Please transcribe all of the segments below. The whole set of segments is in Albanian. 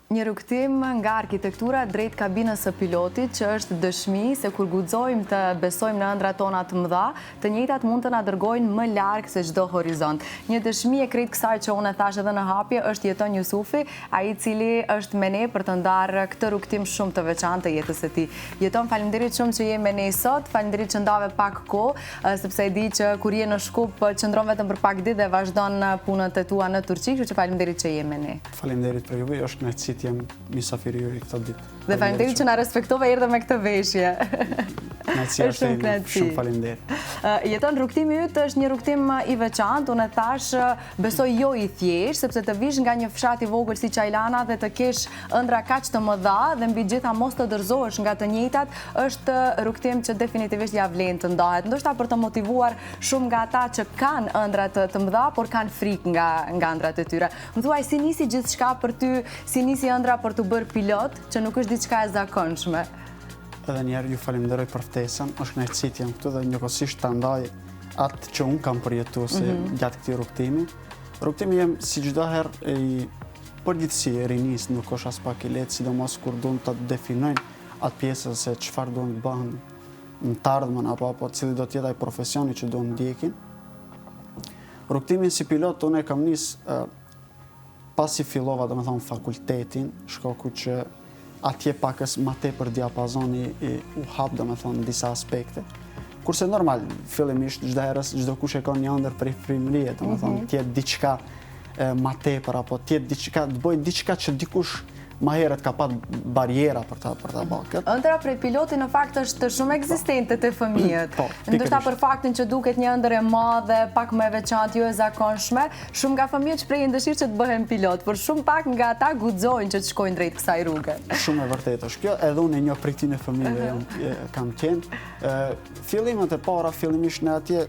Një rrugtim nga arkitektura drejt kabinës së pilotit, që është dëshmi se kur guxojmë të besojmë në ëndrat tona të mëdha, të njëjtat mund të na dërgojnë më larg se çdo horizont. Një dëshmi e krejt kësaj që unë thash edhe në hapje është Jeton Jusufi, ai i cili është me ne për të ndarë këtë rrugtim shumë të veçantë të jetës së tij. Jeton, faleminderit shumë që je me ne sot, faleminderit që ndave pak kohë, sepse e di që kur je në Shkup qëndron vetëm për pak ditë dhe vazhdon punët e tua në Turqi, kështu që faleminderit që je me ne. Faleminderit për juve, është kënaqësi të jem mysafiri juaj këtë ditë. Dhe faleminderit që na respektove erdhe me këtë veshje. Kënaqësia është ime, shumë faleminderit. Jeton, rrugtimi yt është një rrugtim i veçantë, unë thash besoj jo i thjesht, sepse të vish nga një fshat i vogël si Çajlana dhe të kesh ëndra kaq të mëdha dhe mbi gjitha mos të dorëzohesh nga të njëjtat, është rrugtim që definitivisht ja vlen të ndahet. Ndoshta për të motivuar shumë nga ata që kanë ëndra të mëdha, por kanë frikë nga ëndrat e tyre. Më thuaj, si nisi gjithçka për ty, si nisi ëndra për të bërë pilot, që nuk është diçka e zakonshme? Edhe njerë ju falenderoj për ftesën, është kënaqësi të jem këtu dhe njëkohësisht ta ndaj atë që unë kam përjetuar gjatë këtij rrugtimi. Rrugtimi jem si çdo herë i përgjithësi e rinis, nuk është as pak i lehtë, sidomos kur duan të definojnë atë pjesën se çfarë duan të bëhen në të ardhmen apo cili do të jetë ai profesioni që duan ndjekin. Rrugtimin si pilot unë e kam nis pasi fillova domethënë fakultetin, shkaku që atje pakës ma tepër diapazoni u hap domethënë në disa aspekte. Kurse normal, fillimisht çdo herës çdo kush e ka një ëndër prej frymërie, domethënë të jetë diçka ma tepër apo të jetë diçka, të bëj diçka që dikush ma herët ka pat bariera për ta bërë. Ëndra prej piloti në fakt është shumë ekzistente te fëmijët. Ndoshta për faktin që duket një ëndër e madhe, pak më e veçantë, jo e zakonshme, shumë nga fëmijët shprehin dëshirë që të bëhen pilot, por shumë pak nga ata guxojnë që të shkojnë drejt kësaj rruge. Shumë e vërtetë është kjo, edhe unë një prej këtyre fëmijëve kam qenë. Fillimet e para, fillimisht në atje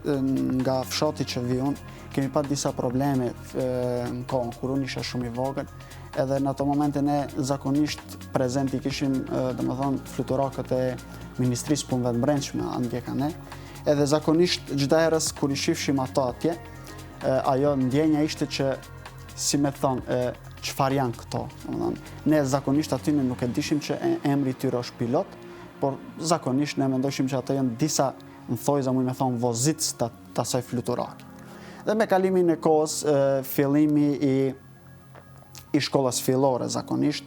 nga fshati që vi unë, kemi pat disa probleme në kohën kur unë isha shumë i vogël. Edhe në ato momente ne zakonisht prezenti kishim domethënë fluturakët e Ministrisë Punëve të Brendshme andjeka ne. Edhe zakonisht çdo herës kur i shifshim ato atje, ajo ndjenja ishte që si me thon çfarë janë këto. Domethënë ne zakonisht aty nuk e dishim që emri i tyre është pilot, por zakonisht ne mendoshim që ato janë disa në thojza me thon vozicë të asaj fluturake. Dhe me kalimin e kohës, fillimi i shkollës fillore zakonisht,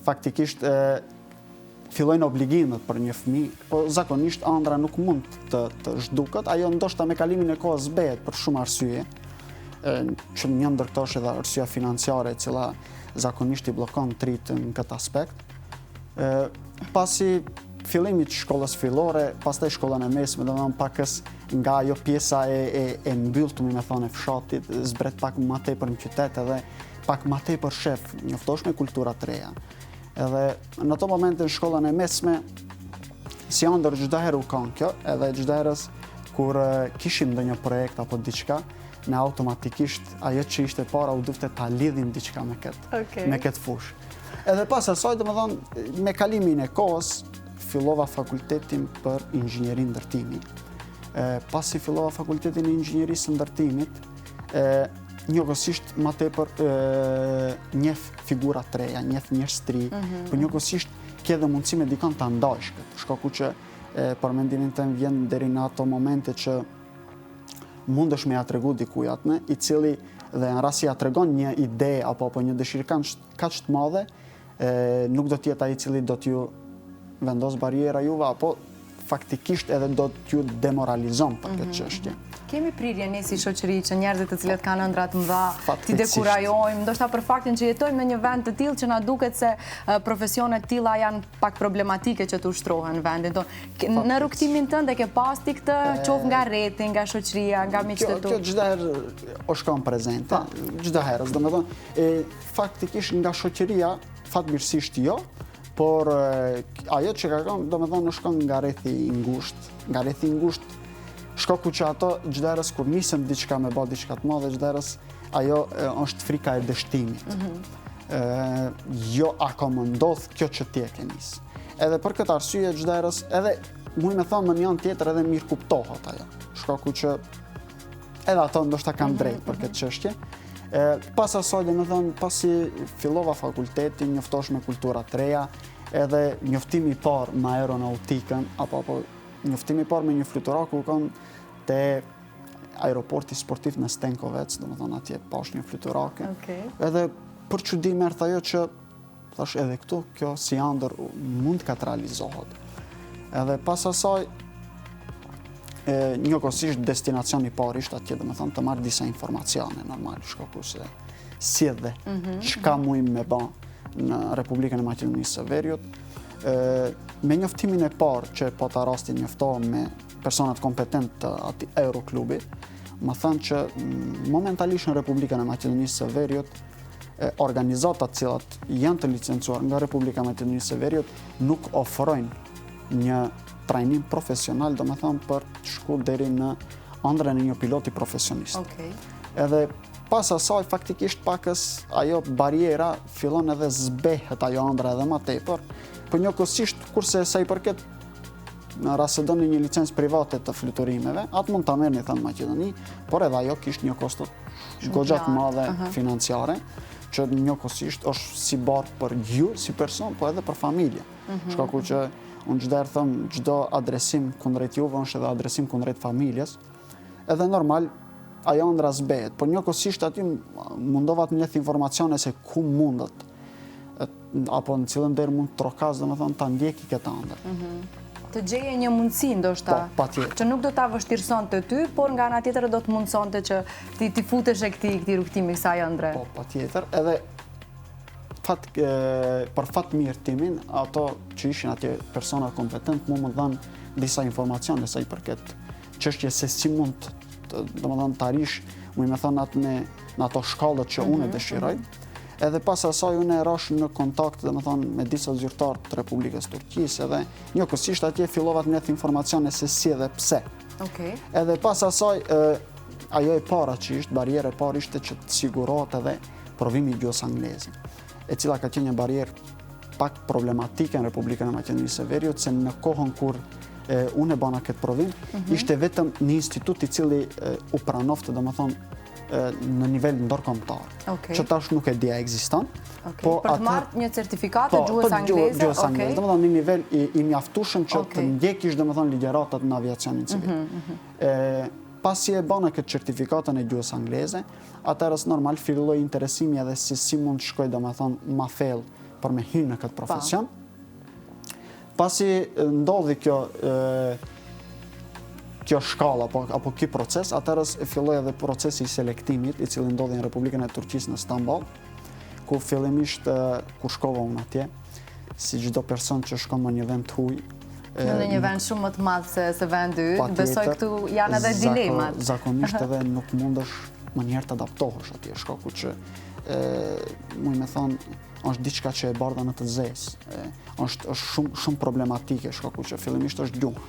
faktikisht fillojnë obligimet për një fëmijë, po zakonisht ëndra nuk mund të zhduket, ajo ndoshta me kalimin e kohës zbehet për shumë arsye, që një ndër këto është edhe arsyeja financiare, e cila zakonisht i bllokon tritën në këtë aspekt. Pasi fillimit shkollës fillore, pastaj shkollën e mesme, domethënë pakës nga ajo pjesa e mbylltur me thonë e fshatit, zbret pak më tepër në qytet edhe pak më tepër shef, njoftosh me kultura të reja. Edhe në ato momente në shkollën e mesme, si ëndër çdo herë u kanë kjo, edhe çdo herës kur kishim ndonjë projekt apo diçka, ne automatikisht ajo që ishte para u dufte ta lidhim diçka me këtë fushë. Edhe pas asaj, domethënë, me kalimin e kohës, fillova fakultetin për inxhinierin ndërtimi. Pasi fillova fakultetin e inxhinierisë ndërtimit, njëkohësisht më tepër njeh figura të reja, njeh njerëztri, por njëkohësisht ke edhe mundësi me dikon ta ndajsh këtë. Shkaku që për mendimin tim vjen deri në ato momente që mundesh me ja tregu dikujt atje, i cili dhe në rast se ja tregon një ide apo një dëshirë kaq të madhe, nuk do të jetë ai i cili do t'ju vendos bariera juve, apo faktikisht edhe do t'ju demoralizon për këtë çështje. Kemi prirje ne si shoqëri që njerëzit të cilët kanë ëndra të mëdha t'i dekurajojmë, ndoshta për faktin që jetojmë në një vend të tillë që na duket se profesione të tilla janë pak problematike që të ushtrohen në vendin tonë. Në rrugtimin tënd e ke pas ti këtë qoftë nga rreti, nga shoqëria, nga miqtë tu? Kjo çdo herë o shkon prezente, çdo herë, domethënë faktikisht nga shoqëria fatmirësisht jo, por ajo që ka qenë domethënë shkon nga rrethi i ngushtë, shkaku që ato çdo herës kur nisën diçka me bë diçka të madhe, çdo herës ajo është frika e dështimit. Jo ako më ndodh kjo që ti e ke nis. Edhe për këtë arsye çdo herës, edhe muj me thonë më një anë tjetër edhe mirë kuptohet ajo. Shkaku që edhe ato ndoshta kanë drejt për këtë çështje. Pas asaj, domethënë, pasi fillova fakultetin, njoftosh me kultura të reja, edhe njoftimi i parë me aeronautikën, apo njoftimi i parë me një fluturak ku kam te aeroporti sportiv në Stenkovec, domethënë atje pash një fluturake. Edhe për çudi merr ajo që thash edhe këtu kjo si ëndër mund të realizohet. Edhe pas asaj njëkohësisht destinacioni i parë ishte atje, domethënë të marr disa informacione normal, shkaku se sjellë çka mujm me bë në Republikën e Maqedonisë së Veriut. Me njoftimin e parë që po ta rasti njoftohem me personat kompetent të atij Euroklubi, më thënë që momentalisht në Republikën e Maqedonisë së Veriut organizatat cilat janë të licencuar nga Republika e Maqedonisë së Veriut nuk ofrojnë një trajnim profesional, domethënë për të shkuar deri në ëndrrën e një piloti profesionist. Edhe pas asaj faktikisht pakës ajo bariera fillon edhe zbehet ajo ëndra edhe më tepër, por njëkohësisht kurse sa i përket në rast se doni një licencë private të fluturimeve, atë mund ta merrni thënë Maqedoni, por edhe ajo kishte një kosto goxha të madhe financiare, që njëkohësisht është si barë për ju si person, po edhe për familje. Shkaku që unë çdo herë them çdo adresim kundrejt juve është edhe adresim kundrejt familjes. Edhe normal ajo ëndra zbehet, por njëkohësisht aty mundova të mledh informacione se ku mundet apo në cilën derë mund të trokas, domethënë ta ndjeki këtë ëndër. Të gjeje një mundësi ndoshta që nuk do ta vështirësonte ty, por nga ana tjetër do të mundsonte që ti futesh e këtij rrugtimi kësaj ëndre. Po, patjetër, edhe për fat mirëtimin, ato që ishin atje persona kompetent mu më dhanë disa informacione sa i përket çështjes se si mund domethënë të arish, mu i me thënë atë në ato shkallët që unë dëshiroj. Edhe pas asaj unë rash në kontakt domethënë me disa zyrtar të Republikës Turqisë, edhe njëkohësisht atje fillova të mledh informacione se si dhe pse. Edhe pas asaj ajo e para që ishte, bariera e parë ishte që të sigurohet edhe provimi i gjuhës angleze, e cila ka qenë një barierë pak problematike në Republikën e Maqedonisë së Veriut, se në kohën kur unë e bana këtë provim, ishte vetëm një institut i cili u pranofte domethënë në nivel ndërkombëtar, që tash nuk e dia ekziston. Për të marrë një certifikat të gjuhës angleze, domethënë në nivel i mjaftueshëm që të ndjekish domethënë ligjëratat në aviacionin civil. Pasi e bana këtë certifikatën e gjuhës angleze, atëherës normal filloi interesimi edhe si mund të shkoj domethënë më thellë për me hyrë në këtë profesion. Pasi ndodhi kjo shkalla apo ky proces, atëherës filloi edhe procesi i selektimit, i cili ndodhi në Republikën e Turqisë në Stamboll, ku fillimisht kur shkova unë atje, si çdo person që shkon në një vend të huaj, në një vend shumë më të madh se vendi yt, besoj këtu janë edhe dilemat. Zakonisht edhe nuk mundesh më njëherë të adaptohesh atje, shkaku që muj me thonë është diçka që e bardha në të zezë, është shumë problematike, shkaku që fillimisht është gjuha.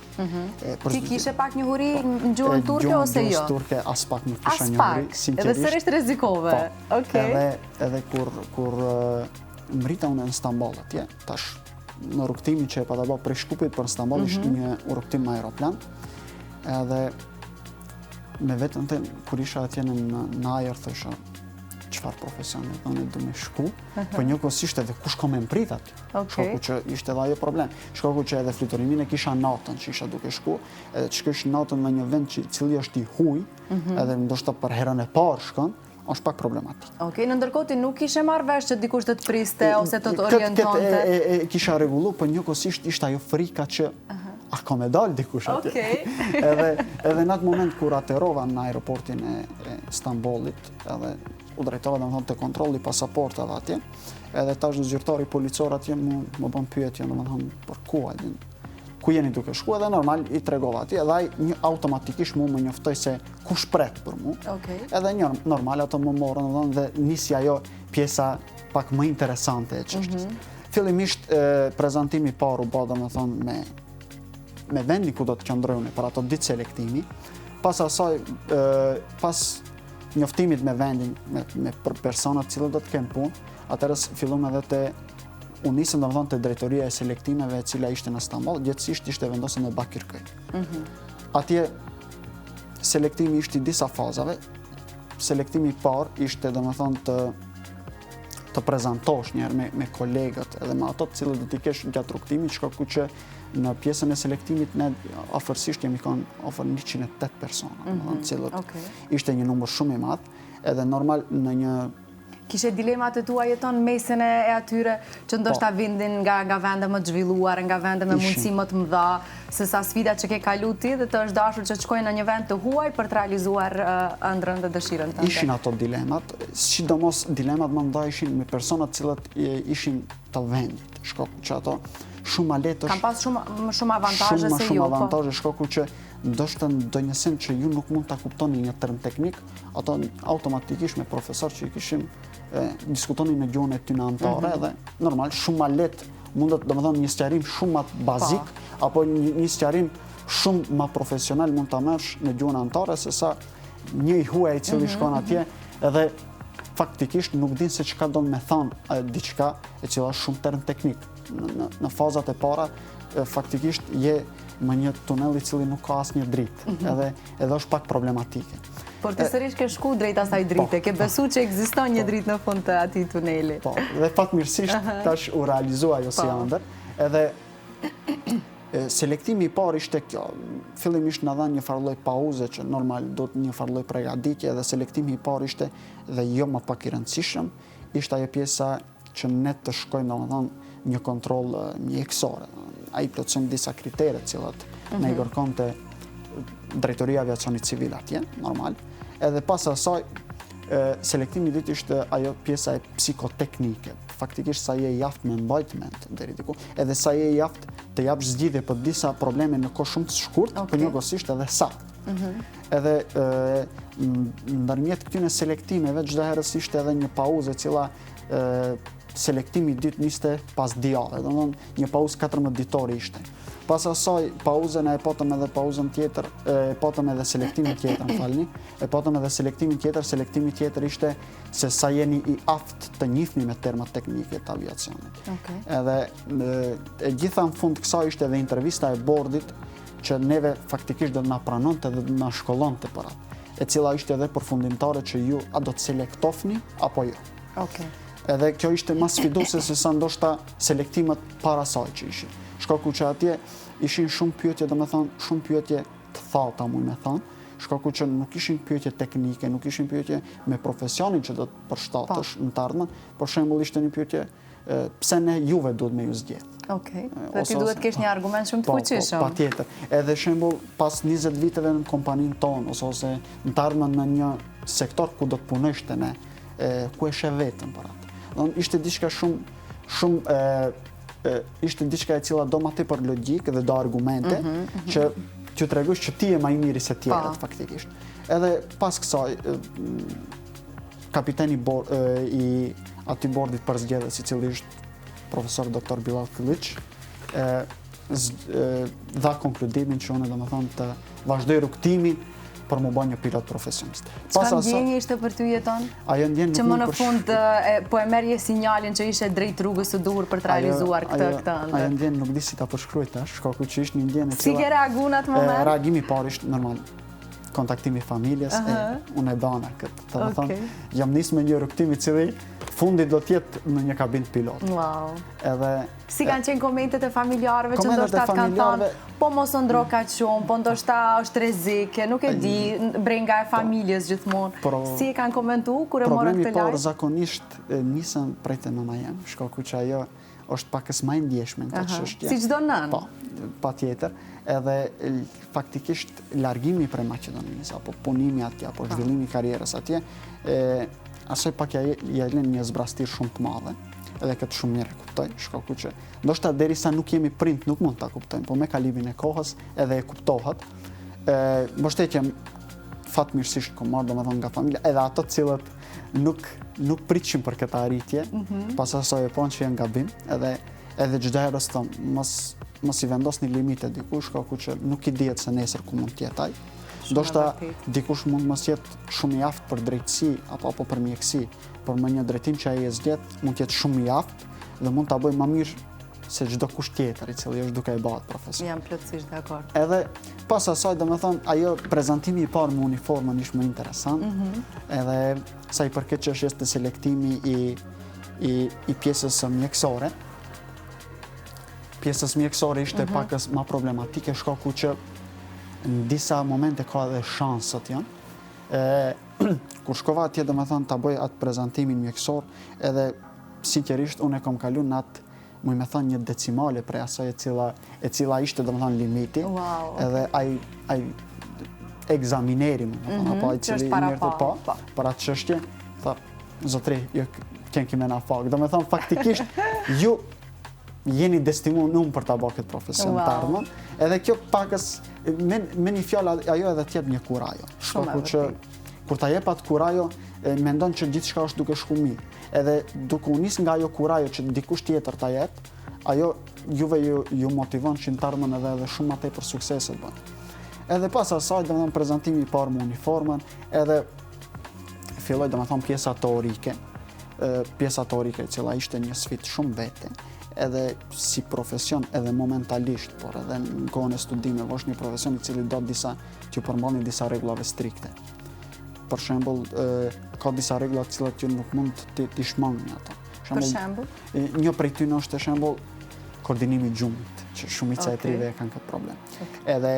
Ti kishe pak njohuri në gjuhën turke ose jo? Gjuhën turke as pak nuk kisha njohuri, sinqerisht. Edhe sërish rrezikove. Edhe kur mrita unë në Stamboll atje, tash në rrugtimin që e pata bë prej Shkupit për Stamboll ishte një rrugtim me aeroplan, edhe me vetën të kur isha atje në ajër thosha çfarë profesioni unë do me shku, po njëkohësisht edhe kush ka më mprit aty. Shkaku që ishte edhe ajo problem. Shkaku që edhe fluturimin e kisha natën që isha duke shku, edhe të shkosh natën në një vend i cili është i huaj, edhe ndoshta për herën e parë shkon, është pak problematik. Në ndërkohë ti nuk kishe marrë vesh që dikush të të priste ose të të orientonte? Këtë kisha rregullu, po njëkohësisht ishte ajo frika që a ka me dalë dikush atje. Edhe në atë moment kur aterova në aeroportin e Stambollit, edhe u drejtova domethënë te kontrolli pasaportave atje, edhe tash zyrtari policor atje më bën pyetje domethënë për ku jeni duke shku, edhe normal i tregova atje, edhe ai automatikisht më njoftoi se kush pret për mua. Edhe normal ato më morën domethënë dhe nisi ajo pjesa pak më interesante e çështjes. Fillimisht prezantimi i parë u bë domethënë me vendin ku do të qëndrojmë për ato ditë selektimi. Pas asaj, pas njoftimit me vendin, me personat cilët do të kenë punë, atëherës fillum edhe unë nisëm domethënë te drejtoria e selektimeve e cila ishte në Stamboll, gjithsesi ishte vendosur në Bakirköy. Atje selektimi ishte i disa fazave, selektimi I parë ishte domethënë të prezantosh njerë me kolegët edhe me ato të cilët do t'i kesh gjatë rrugtimit, shkaku që në pjesën e selektimit ne afërsisht jemi kanë afër 108 persona, të cilët ishte një numër shumë I madh, edhe normal në një Kishe dilemat e tua jeton mesin e atyre që ndoshta vindin nga vende më të zhvilluar, nga vende me mundësi më të mëdha, se sa sfida që ke kalu ti dhe të është dashur që të shkojnë në një vend të huaj për të realizuar ëndrrën dhe dëshirën tënde. Ishin ato dilemat, sidomos dilemat më mëdha ishin me personat cilët ishin të vendit, shkaku që ato shumë letë Kam pas shumë avantazhe se shumë jo, avantazhe, shkaku që ndoshta ndonjë send që ju nuk mund ta kuptoni një term teknik, ato automatikisht me profesor që I kishim diskutoni në gjuhën e tyre anëtare edhe normal shumë ma lehtë mundet domethënë një sqarim shumë më bazik apo një sqarim shumë më profesional mund ta merresh në gjuhën anëtare se sa një I huaj I cili shkon atje edhe faktikisht nuk din se çka do me thënë diçka e cila është shumë term teknik. Në fazat e para faktikisht je me një tunel I cili nuk ka asnjë dritë, edhe është pak problematike. Por ti sërish ke shku drejt asaj drite, ke besu që ekziston një dritë në fund të atij tuneli. Po, dhe fatmirësisht tash u realizua ajo si ëndër, edhe selektimi I parë ishte kjo. Fillimisht na dhanë një farë pauze që normal do të një farë përgatitje dhe selektimi I parë ishte dhe jo më pak I rëndësishëm, ishte ajo pjesa që ne të shkojmë domethënë një kontroll mjekësor. Ai plotëson disa kritere të cilat ne I kërkonte Drejtoria e Aviacionit Civil atje, normal. Edhe pas asaj selektimi I dytë ishte ajo pjesa e psikoteknike. Faktikisht sa je I aftë me mbajtment deri diku, edhe sa je I aftë të japsh zgjidhje për disa probleme në kohë shumë të shkurtë, por njëkohësisht edhe saktë. Edhe ndërmjet këtyre selektimeve çdo herë ishte edhe një pauzë e cila selektimi I dytë niste pas dijave, domethënë një pauzë 14 ditore ishte. Pas asaj pauzën e patëm edhe pauzën tjetër, patëm edhe selektimin tjetër, më falni, patëm edhe selektimin tjetër, selektimi tjetër ishte se sa jeni I aftë të njihni me termat teknike të aviacionit. Edhe e gjitha në fund kësaj ishte edhe intervista e bordit që neve faktikisht do të na pranonte dhe do të na shkollonte për atë, e cila ishte edhe përfundimtare që ju a do të selektofni apo jo. Edhe kjo ishte më sfiduese se sa ndoshta selektimet para saj që ishin. Shkaku që atje ishin shumë pyetje, domethënë shumë pyetje të thata, mund me thënë, shkaku që nuk ishin pyetje teknike, nuk ishin pyetje me profesionin që do të përshtatësh në të ardhmen, për shembull ishte një pyetje pse ne juve duhet me ju zgjedh. Dhe ti duhet kesh një argument shumë të fuqishëm. Patjetër. Edhe shembull pas 20 viteve në kompaninë tonë ose në të ardhmen në një sektor ku do të punojshte ne, ku e sheh veten për atë. Ishte diçka shumë ishte diçka e cila do ma tepër logjik dhe do argumente që t'ju tregosh që ti je më I miri se tjerët faktikisht. Edhe pas kësaj kapiteni I aty bordit për zgjedhjes I cili është profesor Dr. Bilal Kiliç dha konkludimin që unë domethënë të vazhdoj rrugtimin për më bërë një pilot profesionist. Çfarë ndjenje ishte për ty jeton? Ajo ndjenjë që më në fund po e merrje sinjalin që ishe drejt rrugës së duhur për të realizuar këtë ëndër. Ajo ndjenjë nuk di si ta përshkruaj tash, shkaku që ishte një ndjenjë e cila. Si ke reaguar në atë moment? Reagimi I parë ishte normal. Kontaktimi I familjes, unë e dana këtë. Domethënë, jam nisë me një rrugtim I cili fundi do të jetë në një kabinë pilot. Edhe si kanë qenë komentet e familjarëve që ndoshta kanë thënë, po mos ndro kaq shumë, po ndoshta është rrezik, nuk e di, brenga e familjes gjithmonë. Si e kanë komentuar kur e morën këtë lajm? Problemi I parë zakonisht nisën prej te mama jam, shkaku që ajo është pakës më e ndjeshme në këtë çështje. Si çdo nën. Po, patjetër. Edhe faktikisht largimi prej Maqedonisë apo punimi atje apo zhvillimi I karrierës atje, asaj pak ja lën një zbrastir shumë të madhe. Edhe këtë shumë mirë e kuptoj, shkaku që ndoshta derisa nuk jemi print nuk mund ta kuptojmë, po me kalimin e kohës edhe e kuptohet. Mbështetjem fatmirësisht kom marrë domethënë nga familja, edhe ato të cilët nuk pritshim për këtë arritje, pas asaj e që janë gabim, edhe çdo herë thon mos I vendosni limite dikush, shkaku që nuk I dihet se nesër ku mund të jetë ai. Ndoshta dikush mund mos jetë shumë I aftë për drejtësi apo për mjekësi, por me një drejtim që ai e zgjedh mund të jetë shumë I aftë dhe mund ta bëjë më mirë se çdo kusht tjetër i cili është duke e bërë profesion. Jam plotësisht dakord. Edhe pas asaj, domethënë, ajo prezantimi i parë me uniformën ishte më interesant. Edhe sa i përket çështjes të selektimi i pjesës mjekësore. Pjesës mjekësore ishte pakës më problematike, shkaku që në disa momente ka edhe shansët janë. Kur shkova atje, domethënë, ta bëj atë prezantimin mjekësor, edhe sinqerisht unë e kam kalu në atë, muj me thënë, një decimale prej asaj e cila ishte, domethënë, limiti. Wow, edhe ai egzamineri, apo ai cili i mirë të pa, për atë çështje, tha, zotri, ju kënë kime na fak. Domethënë, faktikisht, ju jeni destinuar për ta bërë këtë profesion të ardhmen, edhe kjo pakës, me një fjalë, ajo edhe t'jep një kurajo. Shkaku që, kur ta jep atë kurajo, mendon që gjithçka është duke shku mirë. Edhe duke u nis nga ajo kurajo që dikush tjetër ta jep, ajo juve ju motivon që në të ardhmen edhe shumë më tepër suksese bën. Edhe pas asaj, domethënë, prezantimi i parë me uniformën, edhe filloi, domethënë, pjesa teorike. Pjesa teorike, e cila ishte një sfidë shumë vete, edhe si profesion, edhe momentalisht, por edhe në kohën e studimeve, është një profesion i cili do t'ju përmbani disa rregullave strikte. Për shembull, ka disa rregulla të cilat ju nuk mund t'i shmangni ato. Për shembull? Një prej tyre është shembull koordinimi i gjumit, që shumica e trive kanë këtë problem. Edhe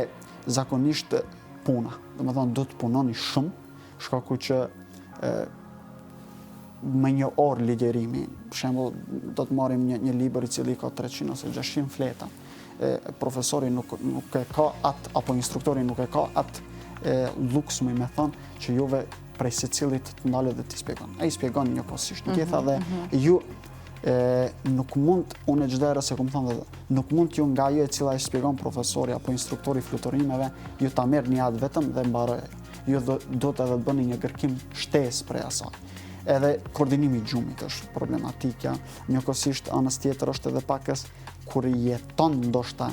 zakonisht puna, domethënë do të punoni shumë, shkaku që me një orë ligjerimi, për shembull, do të marrim një libër i cili ka 300 ose 600 fleta. Profesori nuk e ka atë, apo instruktori nuk e ka atë luks, me thonë, që juve prej secilit të ndalet dhe t'i spjegon. Ai spjegon njëkohësisht gjitha dhe ju nuk mund, unë çdo herë se kam thënë, nuk mund ju nga ajo e cila i spjegon profesori apo instruktori fluturimeve, ju ta merrni atë vetëm dhe mbaroj. Ju do të edhe bëni një kërkim shtesë prej asaj. Edhe koordinimi i gjumit është problematika, njëkohësisht anës tjetër është edhe pakës kur jeton ndoshta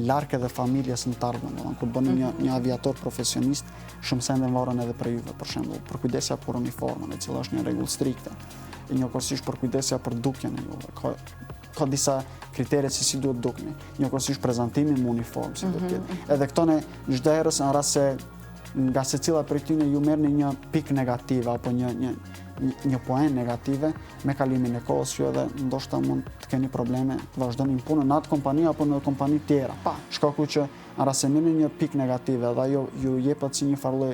larg edhe familjes në të ardhmen, kur bën një aviator profesionist, shumë sende varet edhe për juve, për shembull, për kujdesja për uniformën, e cila është një rregull strikte. Njëkohësisht për kujdesja për dukjen e juve. Ka disa kritere se si duhet dukni. Njëkohësisht prezantimi me uniformë, si duhet jetë. Edhe këto ne çdo herë në rast se nga secila prej tyre ju merrni një pikë negative apo një poen negative, me kalimin e kohës ju edhe ndoshta mund të keni probleme të vazhdoni punën në atë kompani apo në kompani tjera. Shkaku që në rast se merrni një pikë negative dhe ajo ju jepet si një farë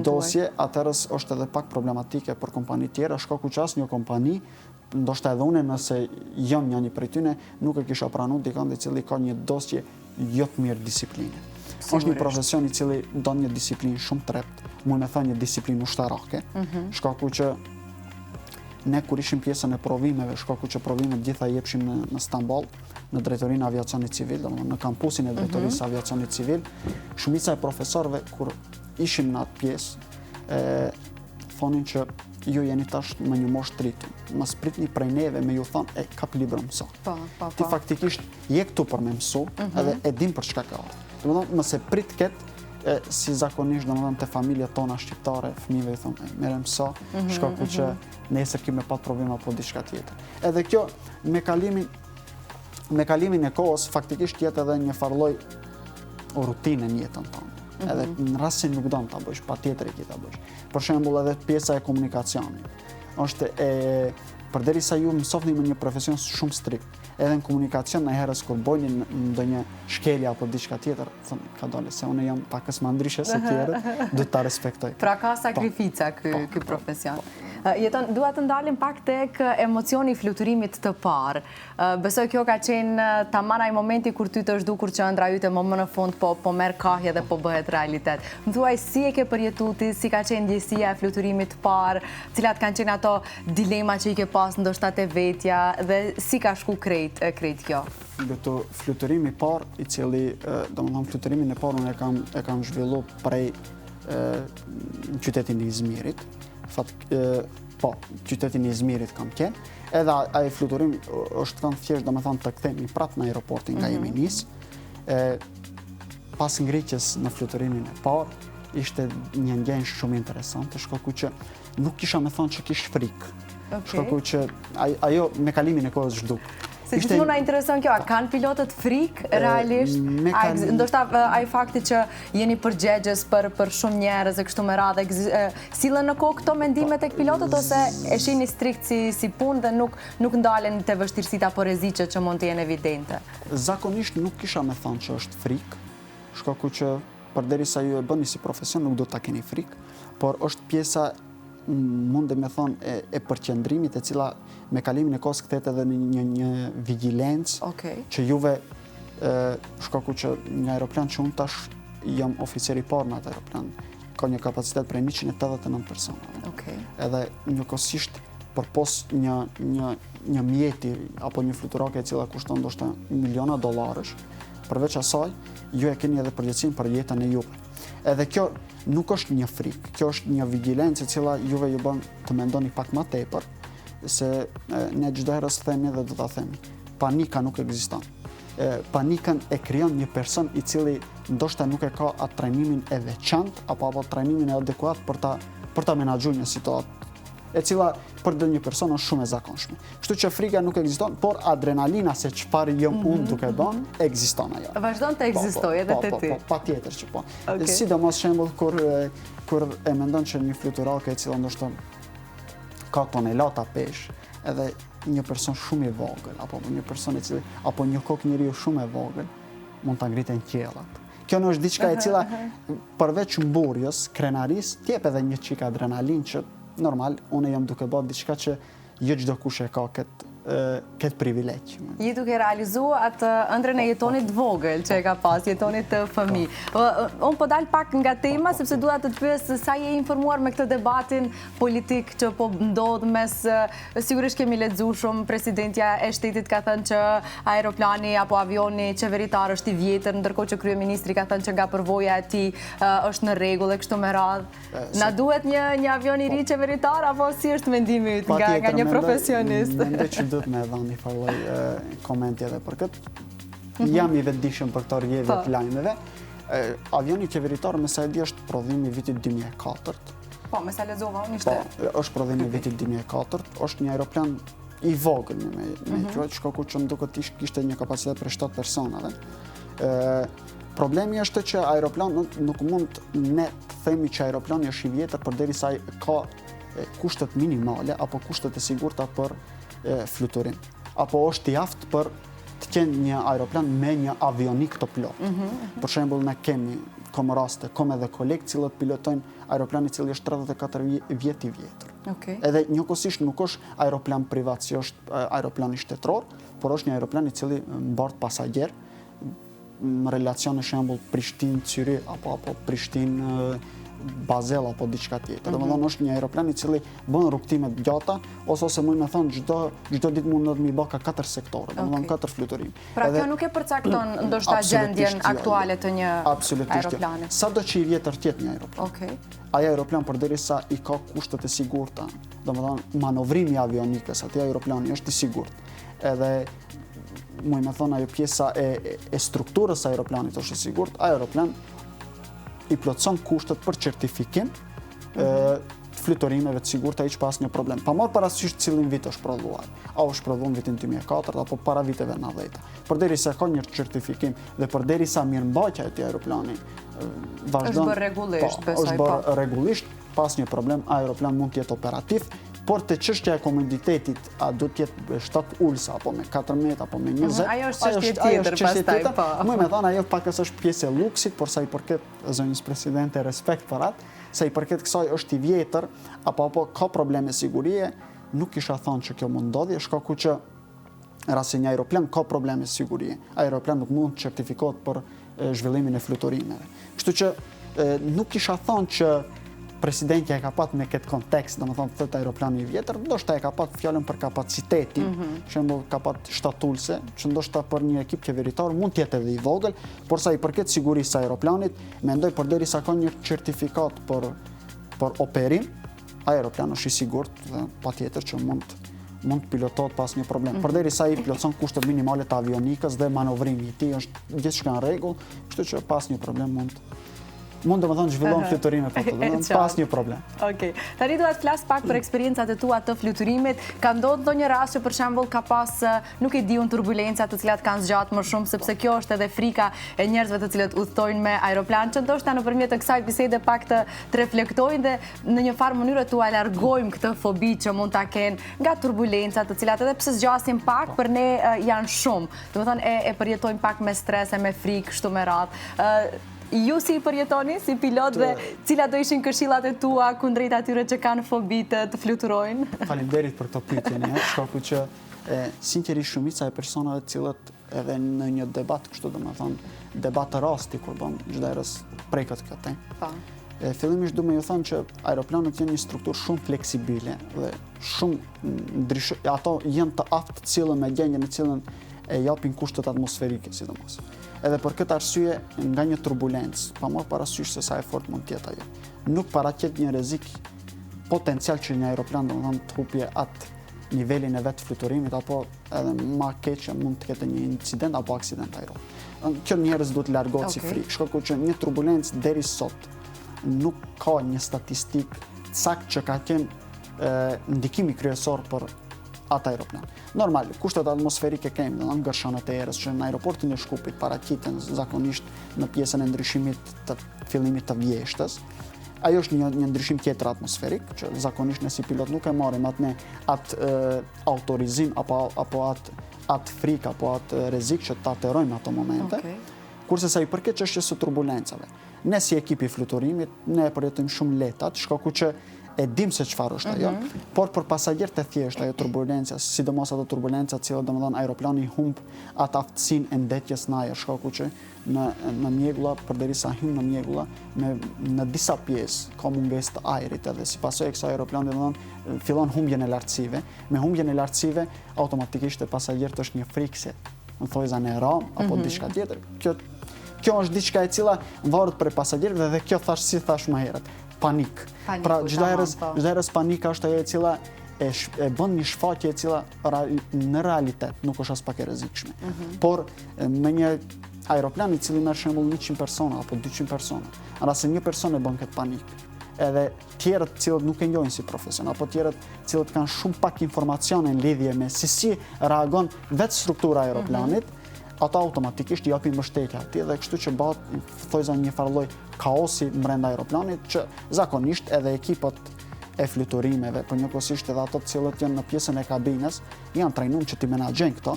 dosje, atëherë është edhe pak problematike për kompani tjera, shkaku që asnjë kompani, ndoshta edhe unë nëse jam një prej tyre, nuk e kisha pranuar dikon i cili ka një dosje jo të mirë disipline. Është një profesion i cili don një disiplinë shumë trept, mund me thënë një disiplinë ushtarake, shkaku që ne kur ishim pjesën e provimeve, shkaku që provimet gjitha jepshim në Stamboll, në drejtorinë e aviacionit civil, në kampusin e drejtorisë aviacionit civil, shumica e profesorëve kur ishim në atë pjesë, thonin që ju jeni tash me një moshë të rritur. Mos pritni prej neve me ju thonë kap libër mëso. Ti faktikisht je këtu për me mësu, edhe e dim për çka ka. Domethënë mos e prit këtë si zakonisht domethënë te familjet tona shqiptare, fëmijëve i thonë merrem mëso, shkaku që nesër kimë pat probleme apo diçka tjetër. Edhe kjo me kalimin e kohës faktikisht jetë edhe një farlloj rutinë në jetën tonë. Edhe në rast se nuk don ta bësh, patjetër e ke ta bësh. Për shembull edhe pjesa e komunikacionit. Është përderisa ju mësoni me një profesion shumë strikt, edhe në komunikacion në herës kur bojni ndonjë shkelje apo diçka tjetër, thonë ka dalë se unë jam pakës më ndryshe se tjerët, do ta respektoj. Pra ka sakrifica ky profesion. Dua të ndalim pak tek emocioni i fluturimit të parë. Besoj kjo ka qenë tamam ai momenti kur ty të është dukur që ëndra yte më në fund po merr kahje dhe po bëhet realitet. Më thuaj si e ke përjetuar, si ka qenë ndjesia e fluturimit të parë, cilat kanë qenë ato dilema që i ke pas ndoshta te vetja dhe si ka shku krejt kjo? Këto fluturimi i parë, i cili domethënë fluturimin e parë unë e kam zhvilluar prej qytetin e Izmirit. Qytetin e Izmirit kam qenë, edhe ai fluturim është kanë thjesht domethënë të kthehemi prapë në aeroportin nga jemi nis. Pas ngritjes në fluturimin e parë, ishte një ndjenjë shumë interesante, shkaku që nuk kisha me thonë që kish frikë. Shkaku që ajo me kalimin e kohës zhduk. Se gjithmonë na intereson kjo, a kanë pilotët frikë realisht? Ndoshta ai fakti që jeni përgjegjës për shumë njerëz e kështu me radhë, sillen në kokë këto mendime tek pilotët ose e shihni strikt si punë dhe nuk ndalen te vështirësitë apo rreziqet që mund të jenë evidente? Zakonisht nuk kisha me thonë që është frikë, shkaku që përderisa ju e bëni si profesion nuk do ta keni frikë, por është pjesa mund me thonë e përqendrimit e cila me kalimin e kohës kthehet edhe në një vigjilencë që juve shkaku që një aeroplan që unë tash jam oficeri parë në atë aeroplan ka një kapacitet prej 189 persona. Edhe njëkohësisht përpos një mjeti apo një fluturake e cila kushton ndoshta miliona dollarësh, përveç asaj ju e keni edhe përgjegjësinë për jetën e juve. Edhe kjo nuk është një frikë, kjo është një vigjilencë e cila juve ju bën të mendoni pak më tepër, se ne çdo herë themi dhe do ta themi, panika nuk ekziston. Panikën e krijon një person i cili ndoshta nuk e ka atë trajnimin e veçantë apo trajnimin e adekuat për ta menaxhuar një situatë e cila për një person është shumë e zakonshme. Kështu që frika nuk ekziston, por adrenalina se çfarë jam unë duke bën, ekziston ajo. Vazhdon të ekzistojë edhe te ti. Patjetër që po. Sidomos shembull kur e mendon që një fluturake e cila ndoshta ka tonelata peshë, edhe një person shumë i vogël apo një person i cili apo një kokë njeriu shumë e vogël mund ta ngritë në qiellat. Kjo është diçka e cila përveç mburjes, krenarisë, t'jep edhe një çik adrenalin që normal, unë jam duke bërë diçka që jo çdo kush e ka këtë privilegj. Je duke realizuar atë ëndrrën e jetonit vogël që e ka pas, jetonit të fëmijë. Unë po dal pak nga tema sepse dua të të pyes sa je informuar me këtë debatin politik që po ndodh mes, sigurisht kemi lexuar shumë, presidentja e shtetit ka thënë që aeroplani apo avioni qeveritar është i vjetër, ndërkohë që kryeministri ka thënë që nga përvoja e tij është në rregull e kështu me radhë. Na duhet një avion i ri qeveritar apo si është mendimi yt nga një profesionist? Mendoj që duhet me dhënë një farë komenti edhe për këtë. Jam i vetëdijshëm për këto rrjedhje të lajmeve. Avioni qeveritar me sa e di është prodhim i vitit 2004. Po, me sa lexova unë ishte. Po, është prodhim i vitit 2004, është një aeroplan i vogël me quajtur, shkaku që më duket kishte një kapacitet për 7 personave. Problemi është që aeroplan nuk mund ne të themi që aeroplani është i vjetër përderisa ka kushtet minimale apo kushtet e sigurta për fluturim. Apo është i aftë për të qenë një aeroplan me një avionik të plot. Për shembull, ne kemi raste, edhe kolegë cilët pilotojnë aeroplan i cili është 34 vjet i vjetër. Edhe njëkohësisht nuk është aeroplan privat, si është aeroplani shtetëror, por është një aeroplan i cili mbart pasagjer në relacione shembull Prishtinë-Cyri apo Prishtinë-Bazel apo diçka tjetër. Domethënë është një aeroplan i cili bën rrugtime të gjata ose mund të them çdo ditë mund të mi bë ka 4 sektore, domethënë 4 fluturim. Pra kjo nuk e përcakton ndoshta gjendjen aktuale të një aeroplani. Sado që i vjetër tjetë një aeroplan. Ai aeroplan përderisa i ka kushtet e sigurta, domethënë manovrimi avionikës, aty aeroplani është i sigurt. Edhe muj me thonë ajo pjesa e strukturës aeroplanit është i sigurt, aeroplan i plotson kushtet për certifikim fluturimeve të sigurta hiç pas një problem. Pa marrë parasysh cilin vit është prodhuar. A është prodhuar në vitin 2004 apo para viteve 90. Përderisa ka një certifikim dhe përderisa mirëmbajtja e këtij aeroplani vazhdon. Është bërë rregullisht, besoj. Është bërë rregullisht, pas një problem aeroplan mund të jetë operativ. Por të çështja e komoditetit, a do të jetë 7 ulsa apo me 14 apo me 20? Ajo është çështje tjetër pastaj. Më me thonë ajo pakës është pjesë e luksit, por sa i përket zonjës presidente respekt për atë, sa i përket kësaj është i vjetër apo ka probleme sigurie, nuk kisha thonë që kjo mund ndodhje, shkaku që rasti një aeroplan ka probleme sigurie. Aeroplan nuk mund të certifikohet për zhvillimin e fluturimeve. Kështu që nuk kisha thonë që presidentja e ka pat me këtë kontekst, domethënë thotë aeroplani i vjetër, ndoshta e ka pat fjalën për kapacitetin, shembull ka pat shtatulse, që ndoshta për një ekip qeveritar mund të jetë edhe i vogël, por sa i përket sigurisë së aeroplanit, mendoj përderisa ka një certifikat për operim, aeroplani është i sigurt dhe patjetër që mund të pilotohet pas një problem. Përderisa i plotson kushtet minimale të avionikës dhe manovrimi i tij është gjithçka në rregull, kështu që pas një problem mund domethënë zhvillon fluturime për të, domethënë pas një problem. Okej. Tani do të flas pak për eksperiencat e tua të fluturimit. Ka ndodhur ndonjë rast që për shembull ka pas, nuk e diun, turbulenca të cilat kanë zgjatur më shumë, sepse kjo është edhe frika e njerëzve të cilët udhtojnë me aeroplan, që ndoshta nëpërmjet kësaj bisede pak të reflektojnë dhe në një farë mënyrë t'u largojmë këtë fobi që mund ta kenë nga turbulencat, të cilat edhe pse zgjasin pak, për ne janë shumë. Domethënë e përjetojmë pak me stres e me frikë, kështu me radhë. Ju si i përjetoni, si pilot, dhe cilat do ishin këshillat e tua kundrejt atyre që kanë fobi të fluturojnë? Faleminderit për këtë pyetje, shkaku që sinqerisht shumica e personave të cilët edhe në një debat, kështu domethënë, debat të rasti kur bën çdo herës preket kjo temë. Fillimisht du me ju thënë që aeroplanët janë një strukturë shumë fleksibile dhe shumë ndryshë, ato janë të aftë të cilën me gjendjen në cilën e japin kushtet atmosferike, sidomos. Edhe për këtë arsye, nga një turbulencë, pa marrë parasysh se sa e fort mund tjetë ajo, nuk paraqet një rrezik potencial që një aeroplan domethënë të hupje atë nivelin e vetë fluturimit, apo edhe ma keq që mund të ketë një incident apo aksident aero. Kjo njerëz duhet largohet si frikë, shkaku që një turbulencë deri sot nuk ka një statistik sakt që ka qenë ndikimi kryesor për atë aeroplan. Normal, kushtet atmosferike kemi, në ngërshanët e erës që në aeroportin e Shkupit paraqiten zakonisht në pjesën e ndryshimit të fillimit të vjeshtës. Ajo është një ndryshim tjetër atmosferik, që zakonisht ne si pilot nuk e marrim atë autorizim apo atë frikë apo atë rrezik që ta aterojmë ato momente. Kurse sa i përket çështjes së turbulencave, ne si ekipi fluturimit ne e përjetojmë shumë lehtë, shkaku që e dim se çfarë është ajo, por për pasagerët e thjeshtë ajo turbulenca, sidomos ato turbulenca të cilat domethënë aeroplani humb atë aftësinë e ndetjes në ajër, shkaku që në mjegulla, përderisa hyn në mjegulla, në disa pjesë ka mungesë të ajrit, edhe si pasojë e kësaj aeroplani domethënë fillon humbjen e lartësive. Me humbjen e lartësive automatikisht te pasagerët është një frikë se në thojza në ram apo diçka tjetër. Kjo është diçka e cila varet për pasagerëve dhe kjo thash si thash më herët. Panik. Pra çdo herës panika është ajo e cila e bën një shfaqje e cila në realitet nuk është as pak e rrezikshme. Por me një aeroplan i cili merr shembull 100 persona apo 200 persona, nëse një person e bën këtë panik, edhe tjerët cilët nuk e njohin si profesion, apo tjerët cilët kanë shumë pak informacione në lidhje me si reagon vetë struktura e aeroplanit, ato automatikisht i japin mbështetje atij dhe kështu që bëhet thojza një farë lloj kaosi brenda aeroplanit që zakonisht edhe ekipët e fluturimeve, por njëkohësisht edhe ato të cilët janë në pjesën e kabinës, janë trajnuar që të menaxhojnë këto,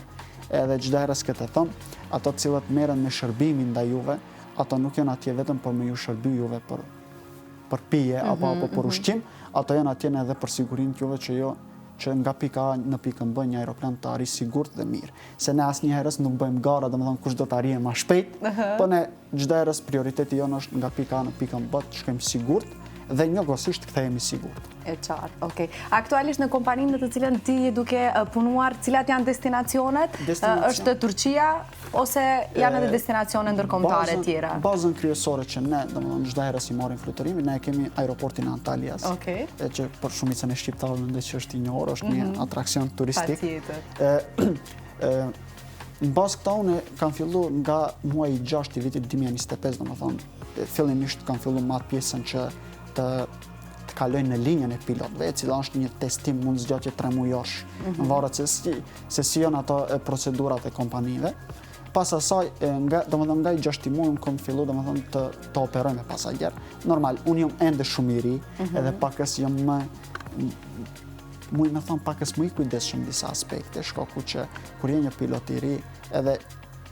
edhe çdo herës këtë them, ato të cilët merren me shërbimin ndaj juve, ato nuk janë atje vetëm për me ju shërby juve për pije apo për ushqim, ato janë atje edhe për sigurinë juve që nga pika A në pikën B një aeroplan të arrijë sigurt dhe mirë. Se ne asnjëherës nuk bëjmë gara, domethënë kush do të arrijë më shpejt, po ne çdo herës prioriteti jonë është nga pika A në pikën B të shkojmë sigurt dhe njëkohësisht kthehemi sigurt. E qartë, okej. Aktualisht në kompaninë në të cilën ti je duke punuar, cilat janë destinacionet? Është Turqia ose janë edhe destinacione ndërkombëtare tjera? Bazën kryesore që ne, domethënë çdo herës i marrim fluturimin, ne kemi aeroportin e Antalyas, që për shumicën e shqiptarëve mendoj që është i njohur, është një atraksion turistik. Në bazë këta unë kam filluar nga muaji 6 i vitit 2025, domethënë fillimisht kam filluar me atë pjesën që të kalojnë në linjën e pilotëve, e cila është një testim mund zgjatje 3 mujosh, në varet se si janë ato procedurat e kompanive. Pas asaj, domethënë nga i 6 muaj unë kam filluar domethënë të operoj me pasager. Normal, unë jam ende shumë i ri, edhe pakës jam më pakës më i kujdesshëm disa aspekte, shkaku që kur je një pilot i ri, edhe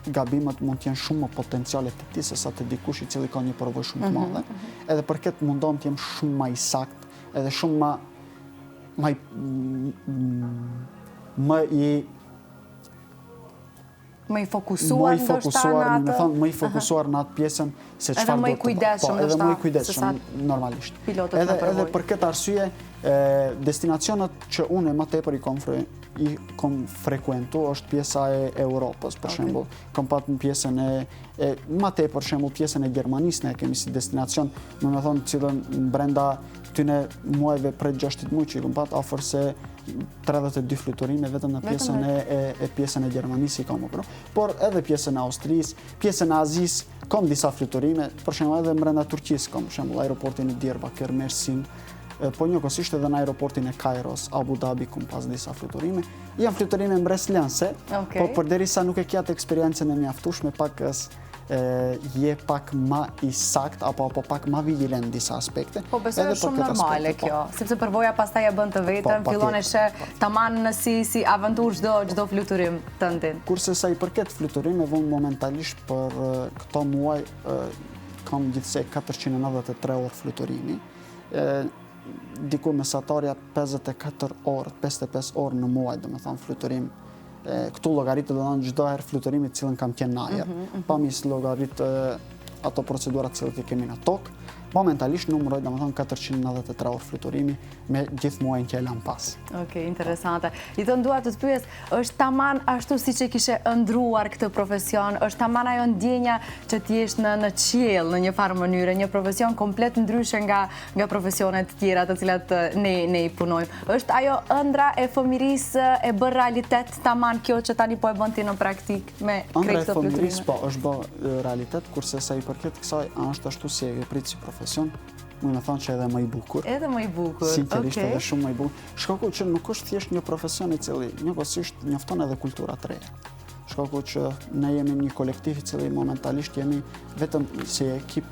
gabimet mund të jenë shumë më potenciale të ti se sa të dikush i cili ka një përvojë shumë të madhe. Edhe për këtë mundon të jem shumë më i sakt, edhe shumë më i fokusuar më i fokusuar në atë pjesën se çfarë do të bëj. Edhe më i kujdesshëm normalisht. Edhe për këtë arsye Destinacionet që unë më tepër i kom frekuentu është pjesa e Europës, për shembull. Kom pat në pjesën e më tepër, për shembull, pjesën e Gjermanisë ne kemi si destinacion, më thonë cilën brenda këtyne muajve prej 6 muaj që i kom pat afër se 32 fluturime vetëm në pjesën pjesën e Gjermanisë i kam opru. Por edhe pjesën e Austrisë, pjesën e Azisë, kom disa fluturime, për shembull edhe brenda Turqisë kom, për shembull aeroportin e Diyarbakir, Mersin, po njëkohësisht edhe në aeroportin e Kairos, Abu Dhabi, kom pas disa fluturime. Janë fluturime mbreslianse, po përderisa nuk e kja të eksperiencën e mjaftueshme, pak je pak ma i sakt, apo pak ma vigilant në disa aspekte. Po besoj është shumë normale kjo, sepse përvoja pastaj e bën të vetën, fillon e sheh taman në si aventur çdo fluturim tëndin. Kurse sa i përket fluturimeve, unë momentalisht për këto muaj kam gjithsej 493 orë fluturimi. Diku mesatarja 54 orë, 55 orë në muaj, dhe me thonë fluturim. Këtu logaritë dhe në gjdo herë fluturimit cilën kam qenë në ajer. Pa mis logaritë ato procedurat cilët i kemi në tokë. Momentalisht numëroj, dhe me thonë 493 orë fluturimi me gjithë muajnë që e lam pas. Okej, interesante. I të nduar të të pyes, është taman ashtu si që kishe ëndruar këtë profesion, është taman ajo ndjenja që t'jesh në qiell në një farë mënyre, një profesion komplet ndryshe nga profesionet tjera të cilat ne i punojmë. Është ajo ëndra e fëmirisë e bërë realitet taman kjo që tani po e bën ti në praktik me krejt të fluturime? Ëndra e fëmirisë po është bërë realitet, kurse sa i përket kësaj është ashtu si e veprit si profesion, më thonë që edhe më i bukur. Edhe më i bukur, sinqerisht edhe shumë më i bukur. Shkaku që nuk është thjesht një profesion i cili njëkohësisht njofton edhe kultura të reja. Shkaku që ne jemi një kolektiv i cili momentalisht jemi vetëm si ekip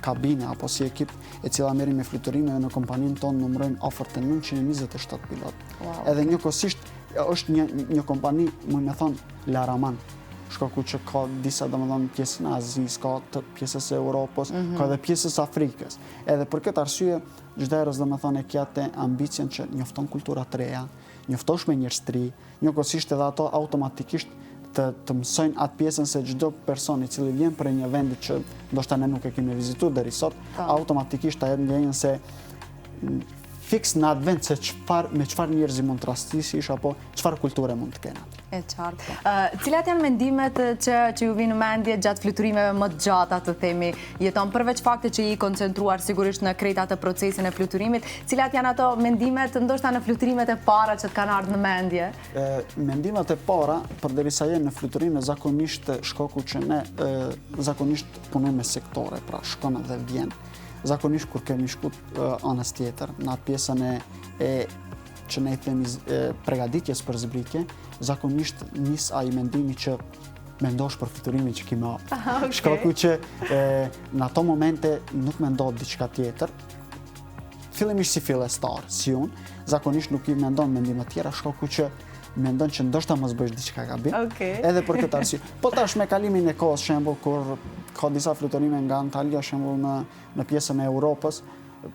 kabine, apo si ekip e cila merri me fluturime dhe në kompaninë tonë numërojmë afër të 927 pilot. Edhe njëkohësisht është një kompani, më thonë, laraman. Shkaku që ka disa pjesën e Azisë, ka të pjesës e Europës, ka edhe pjesës Afrikës. Edhe për këtë arsye, çdo herë e kjate ambicien që njofton kultura të reja, njoftosh me njerëztri, njëkohësisht edhe ato automatikisht të mësojnë atë pjesën se çdo person i cili vjen për një vend që ndoshta ne nuk e kemi vizituar deri sot, automatikisht ajo ndjenjën se fiks në atë vend se me çfarë njerëzi mund të rastisish apo çfarë kulture mund të kenë. E qartë. Cilat janë mendimet që ju vinë në mendje gjatë fluturimeve më të gjata, të themi, jeton përveç faktit që i koncentruar sigurisht në krejt atë procesin e fluturimit, cilat janë ato mendimet ndoshta në fluturimet e para që të kanë ardhur në mendje? Mendimet e para, përderisa jenë në fluturime, zakonisht shkaku që ne zakonisht punojmë me sektore, pra shkon dhe vjen. Zakonisht kur kemi shkut anës tjetër, në atë pjesën që ne i themi pregaditjes për zbritje, zakonisht nis ai mendimi që mendosh për fluturimin që kemi hapur. Shkaku që në ato momente nuk mendohet diçka tjetër. Fillimisht si fillestar, si unë, zakonisht nuk i mendon mendime tjera, shkaku që mendon që ndoshta mos bësh diçka gabim. Edhe për këtë arsye. Po tash me kalimin e kohës, shembull, kur ka disa fluturime nga Antalya, shembull në pjesën e Europës,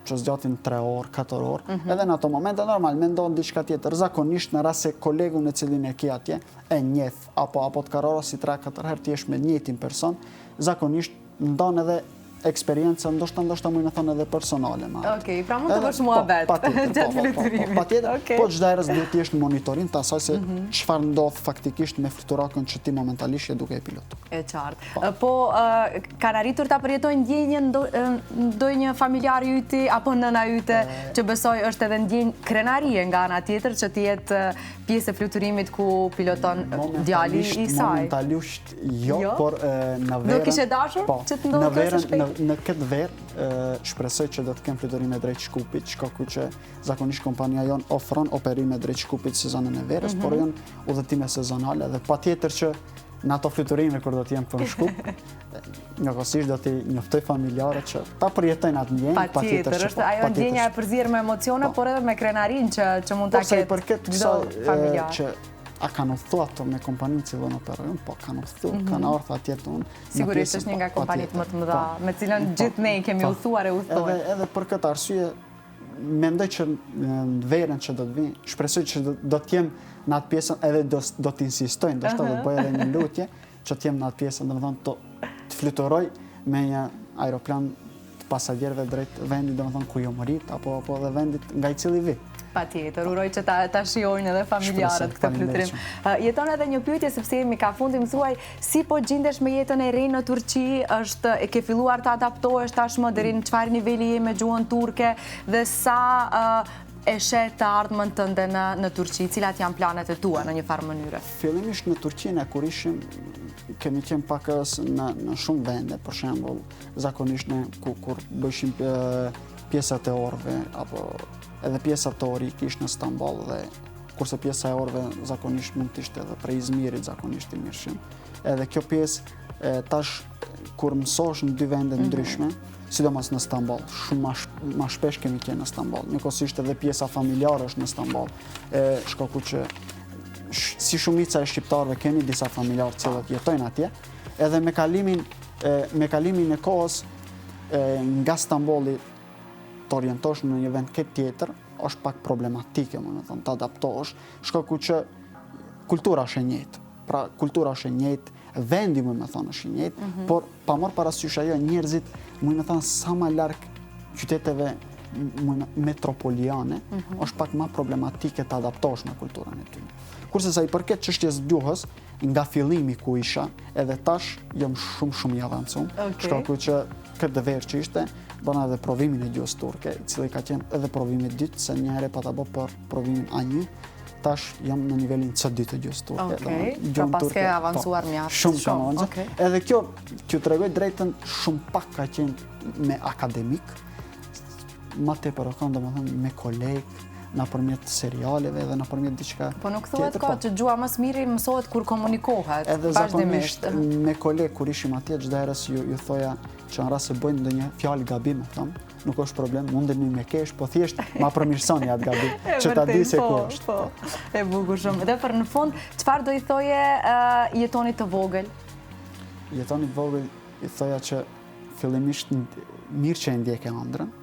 që zgjatin 3 orë, 4 orë, edhe në ato momente normal mendon diçka tjetër. Zakonisht në rast se kolegun e cilin e ke atje e njeh apo të karrosi 3-4 herë ti je me njëjtin person, zakonisht ndon edhe eksperiencë ndoshta më në thonë edhe personale. Okej, pra mund të bësh muhabet gjatë fluturimit. Patjetër, po çdo herë duhet të jesh në monitorim të asaj se çfarë ndodh faktikisht me fluturakën që ti momentalisht je duke e pilotuar. E qartë. Po kanë arritur ta përjetojnë ndjenjën ndonjë familjar yti apo nëna yte që besoj është edhe ndjenjë krenarie nga ana tjetër që të jetë pjesë e fluturimit ku piloton djali i saj. Momentalisht jo, por në verën. Do kishe dashur që të ndodhë kjo së shpejti? Në këtë verë shpresoj që do të kemë fluturime drejt Shkupit, shkaku që zakonisht kompania jon ofron operime drejt Shkupit sezonën e verës, por janë udhëtime sezonale dhe patjetër që në ato fluturime kur do të jem për Shkup, njëkohësisht do t'i njoftoj familjarët që ta përjetojnë atë ndjenjë, patjetër që është ajo ndjenja e përzierë me emocione, por edhe me krenarin që mund ta ketë çdo familjar. A kanë udhëtu ato me kompaninë që vënë operojnë, po kanë udhëtu, kanë ardhur atje tonë. Sigurisht është një nga kompanitë më të mëdha, me cilën gjithë ne kemi udhëtuar e udhëtojmë. Edhe për këtë arsye, mendoj që në verën që do të vinë, shpresoj që do të jem në atë pjesën, edhe do të insistojnë, ndoshta do të bëj edhe një lutje, që të jem në atë pjesën, domethënë të fluturoj me një aeroplan pasagjerëve drejt vendit, domethënë ku jo mërit, apo dhe vendit nga i cili vi. Patjetër, uroj që ta shijojnë edhe familjarët këtë fluturim. Jeton edhe një pyetje sepse jemi ka fundi, më thuaj si po gjendesh me jetën e re në Turqi, e ke filluar të adaptohesh tashmë deri në çfarë niveli je me gjuhën turke dhe sa e shet të ardhmen tënde në Turqi, cilat janë planet e tua në një farë mënyre? Fillimisht në Turqi ne kur ishim kemi qenë pakës në shumë vende, për shembull, zakonisht ne kur bëshim pjesat e orëve apo edhe pjesa teorike ishte në Stamboll dhe kurse pjesa e orëve zakonisht mund të ishte edhe prej Izmirit zakonisht i mirëshim. Edhe kjo pjesë tash kur mësosh në dy vende ndryshme, sidomos në Stamboll, shumë ma shpesh kemi qenë në Stamboll. Njëkohësisht edhe pjesa familjare është në Stamboll. Shkaku që si shumica e shqiptarëve keni disa familjarë cilët jetojnë atje, edhe me kalimin e kohës nga Stambolli të orientosh në një vend këtë tjetër, është pak problematike, të adaptosh, shkaku që kultura është e njëjtë. Pra, kultura është e njëjtë, vendi, është e njëjtë, por pa marrë parasysh ajo njerëzit, sa ma larg qyteteve metropoliane, është pak ma problematike të adaptosh me kulturën e tyre. Kurse sa i përket çështjes gjuhës, nga fillimi ku isha, edhe tash jam shumë i avancum, shkaku që këtë dever që ishte, bëna edhe provimin e gjuhës turke, i cili ka qenë edhe provimi dytë, se një herë pa ta bë për provimin A1, tash jam në nivelin C2 të gjuhës turke. Pra pas ke avancuar mjaft. Shumë ka avancuar. Edhe kjo, t'ju tregoj drejtën, shumë pak ka qenë me akademik, ma tepër domethënë me kolegë, nëpërmjet serialeve dhe nëpërmjet diçka tjetër. Po nuk thuhet ka që gjua më së miri mësohet kur komunikohet vazhdimisht. Edhe zakonisht me kolegë kur ishim atje çdo herës ju thoja që në rast se bëjnë ndonjë fjalë gabim, nuk është problem, mundeni me kesh, po thjesht ma përmirësoni atë gabim, që ta di se ku është. Po, e bukur shumë. Dhe për në fund, çfarë do i thoje jetonit të vogël? Jetonit vogël i thoja që fillimisht mirë që e ndjek e ëndrën,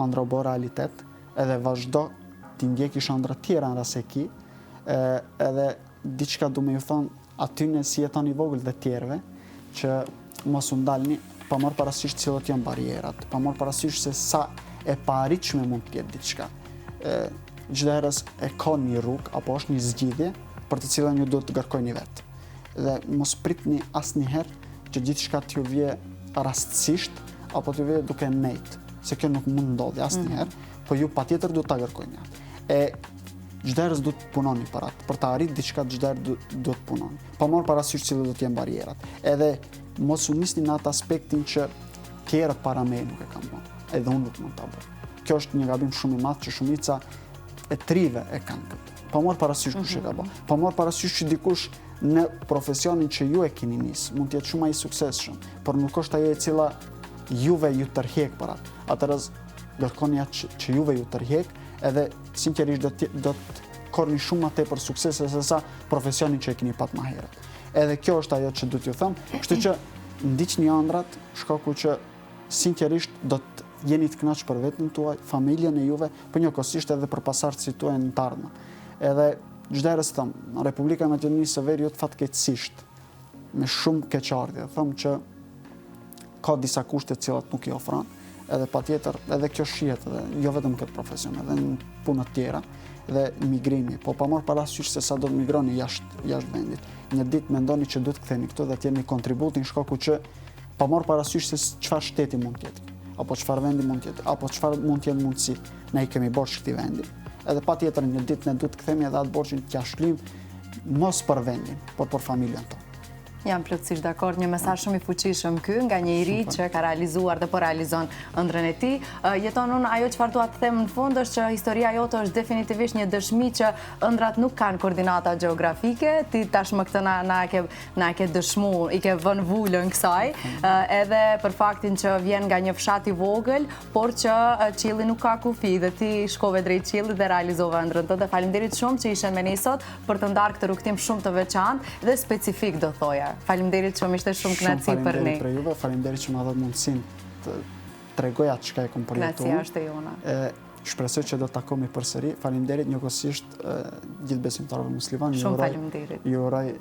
ëndra u bë realitet, edhe vazhdo t'i ndjekish ëndra tjera në rast se ki, edhe diçka du me ju thonë atyne si jetoni vogël dhe tjerve, që mos u ndalni, pa marrë parasysh cilët janë barierat, pa marrë parasysh se sa e paritshme mund të jetë diçka. Çdo herës e ka një rrugë apo është një zgjidhje për të cilën ju duhet të kërkoni vetë. Dhe mos pritni asnjëherë që gjithçka t'ju vje rastësisht apo t'ju vje duke nejt, se kjo nuk mund ndodhi asnjëherë, po ju patjetër duhet ta kërkoni atë. Çdo herës duhet të punoni për atë, për të arritur diçka çdo herë duhet të punoni. Pa marrë parasysh cilët do të jenë barierat. Edhe mos u nisni në atë aspektin që tjerët para me nuk e kanë bërë, edhe unë nuk mund ta bëj. Kjo është një gabim shumë i madh që shumica e trive e kanë këtë. Pa marrë parasysh kush e ka bërë. Pa marrë parasysh që dikush në profesionin që ju e keni nisë mund të jetë shumë ai suksesshëm, por nuk është ajo e cila juve ju tërheq për atë. Atëherë kërkoni atë që juve ju tërheq, edhe sinqerisht do të korni shumë më tepër suksese se sa profesionin që e keni pat më herët. Edhe kjo është ajo që duhet ju them, kështu që ndiqni ëndrat, shkaku që sinqerisht do të jeni të kënaqur për veten tuaj, familjen e juve, por njëkohësisht edhe për pasardhësit tuaj në të ardhmen. Edhe çdo herë them, Republika e Maqedonisë së Veriut fatkeqësisht me shumë keqardhje, them që ka disa kushte të cilat nuk i ofron, edhe patjetër edhe kjo shihet edhe jo vetëm këtë profesion, edhe në punë të tjera, dhe migrimi, po pa marrë parasysh se sa do të migroni jashtë vendit. Një ditë mendoni që duhet të ktheheni këtu dhe të jeni kontributin shkaku që pa marrë parasysh se çfarë shteti mund të jetë, apo çfarë vendi mund të jetë, apo çfarë mund të jenë mundësitë. Ne i kemi borxh këtij vendi. Edhe patjetër një ditë ne duhet të kthehemi edhe atë borxhin t'ia shlyjm mos për vendin, por për familjen tonë. Jam plotësisht dakord, një mesazh shumë i fuqishëm ky nga një i ri që ka realizuar dhe po realizon ëndrrën e tij. Jeton unë ajo çfarë dua të them në fund është që historia jote është definitivisht një dëshmi që ëndrat nuk kanë koordinata gjeografike. Ti tashmë këtë na ke dëshmuar, i ke vënë vulën kësaj, edhe për faktin që vjen nga një fshat i vogël, por që qielli nuk ka kufi dhe ti shkove drejt qiellit dhe realizove ëndrrën tënde. Faleminderit shumë që ishe me ne sot për të ndarë këtë rrugtim shumë të veçantë dhe specifik do thoja. Faleminderit shumë, ishte shumë kënaqësi për ne. Faleminderit për juve, faleminderit që më dha mundësinë të tregoj atë çka e kam përjetuar. Kënaqësia është e jona. Shpresoj që do të takohemi përsëri. Faleminderit njëkohësisht gjithë besimtarëve musliman. Shumë faleminderit. Ju uroj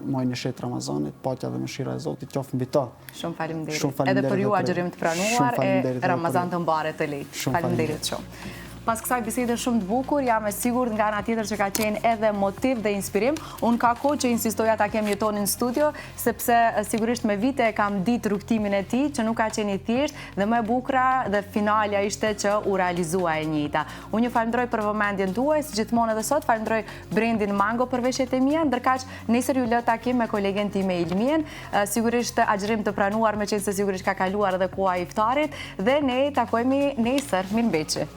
muajin e shetë Ramazanit, paqja dhe mëshira e Zotit qoftë mbi ta. Shumë faleminderit. Edhe për ju agjërim të pranuar e Ramazan të mbarë të lejtë. Faleminderit shumë. Pas kësaj bisede shumë të bukur, jam e sigurt nga ana tjetër që ka qenë edhe motiv dhe inspirim. Unë ka kohë që insistoja ta kem jetonin në studio, sepse sigurisht me vite e kam ditë rrugtimin e tij, që nuk ka qenë i thjeshtë dhe më e bukura dhe finalja ishte që u realizua e njëjta. Unë ju falenderoj për vëmendjen tuaj, si gjithmonë edhe sot falenderoj Brendin Mango për veshjet e mia, ndërkaq nesër ju lë takim me kolegen time Ilmien, sigurisht agjërim të pranuar, meqense sigurisht ka kaluar edhe koha e iftarit dhe ne takohemi nesër. Mirëmbëjtje.